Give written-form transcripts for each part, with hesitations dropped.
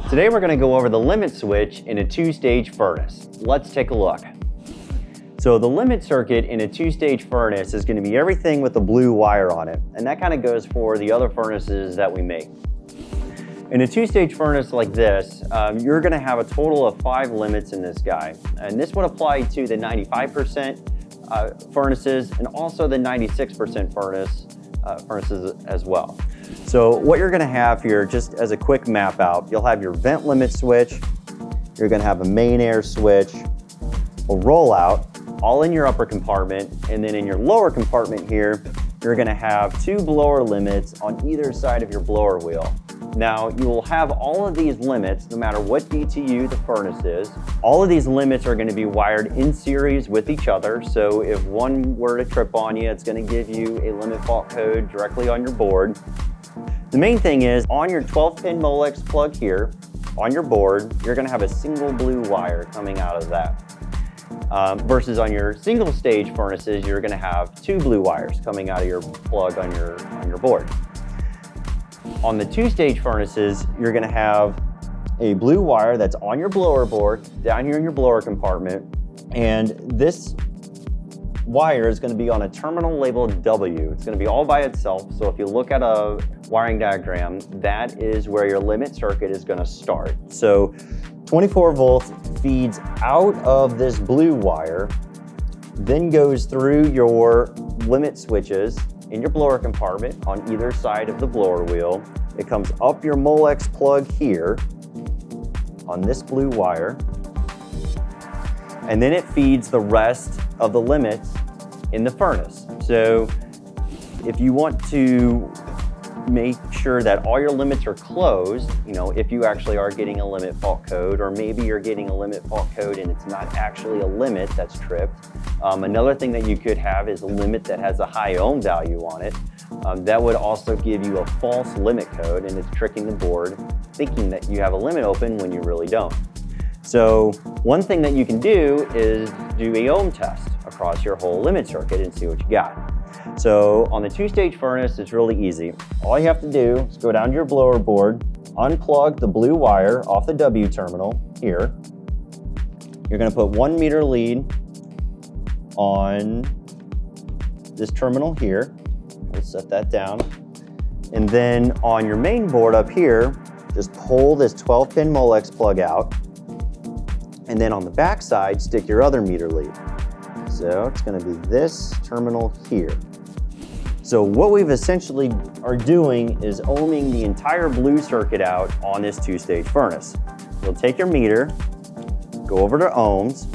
Today we're going to go over the limit switch in a two-stage furnace. Let's take a look. So the limit circuit in a two-stage furnace is going to be everything with the blue wire on it, and that kind of goes for the other furnaces that we make. In a two-stage furnace like this, you're going to have a total of 5 limits in this guy, and this would apply to the 95% furnaces and also the 96% furnaces as well. So what you're going to have here, just as a quick map out, you'll have your vent limit switch, you're going to have a main air switch, a rollout, all in your upper compartment, and then in your lower compartment here, you're going to have 2 blower limits on either side of your blower wheel. Now, you will have all of these limits, no matter what BTU the furnace is. All of these limits are going to be wired in series with each other, so if one were to trip on you, it's going to give you a limit fault code directly on your board. The main thing is, on your 12-pin Molex plug here, on your board, you're going to have a single blue wire coming out of that. Versus on your single stage furnaces, you're going to have 2 blue wires coming out of your plug on your board. On the two-stage furnaces, you're going to have a blue wire that's on your blower board, down here in your blower compartment, and this wire is going to be on a terminal labeled W. It's going to be all by itself, so if you look at a wiring diagram, that is where your limit circuit is going to start. So 24 volts feeds out of this blue wire, then goes through your limit switches in your blower compartment on either side of the blower wheel. It comes up your Molex plug here on this blue wire, and then it feeds the rest of the limits in the furnace. So if you want to make sure that all your limits are closed, if you actually are getting a limit fault code, or maybe you're getting a limit fault code and it's not actually a limit that's tripped. Another thing that you could have is a limit that has a high ohm value on it. That would also give you a false limit code, and it's tricking the board thinking that you have a limit open when you really don't. So one thing that you can do is do a ohm test across your whole limit circuit and see what you got. So on the two-stage furnace, it's really easy. All you have to do is go down to your blower board, unplug the blue wire off the W terminal here. You're going to put 1 meter lead on this terminal here. We'll set that down. And then on your main board up here, just pull this 12-pin Molex plug out. And then on the back side, stick your other meter lead. So it's going to be this terminal here. So what we've essentially are doing is ohming the entire blue circuit out on this two-stage furnace. You'll take your meter, go over to ohms,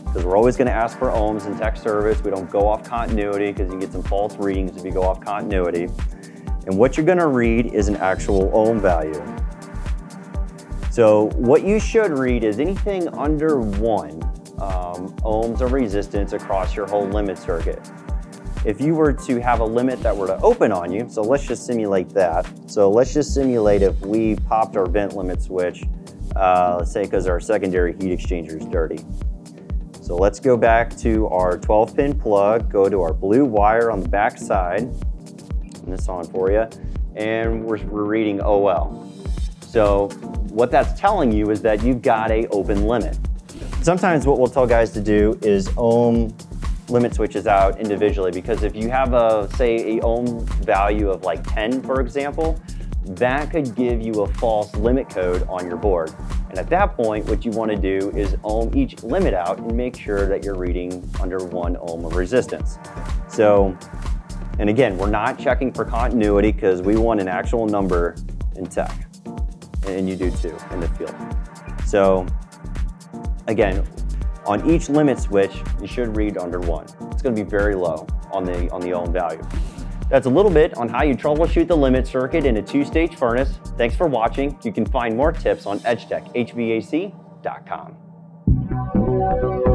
because we're always going to ask for ohms in tech service. We don't go off continuity because you get some false readings if you go off continuity. And what you're going to read is an actual ohm value. So what you should read is anything under 1 ohms of resistance across your whole limit circuit. If you were to have a limit that were to open on you, so let's just simulate that. So let's just simulate if we popped our vent limit switch, let's say because our secondary heat exchanger is dirty. So let's go back to our 12-pin plug, go to our blue wire on the back side, turn this on for you, and we're reading OL. So what that's telling you is that you've got an open limit. Sometimes what we'll tell guys to do is ohm limit switches out individually, because if you have say a ohm value of like 10, for example, that could give you a false limit code on your board. And at that point, what you want to do is ohm each limit out and make sure that you're reading under 1 ohm of resistance. So, and again, we're not checking for continuity because we want an actual number in tech, and you do too in the field. So again, on each limit switch, you should read under 1. It's going to be very low on the ohm value. That's a little bit on how you troubleshoot the limit circuit in a two-stage furnace. Thanks for watching. You can find more tips on edgetechhvac.com.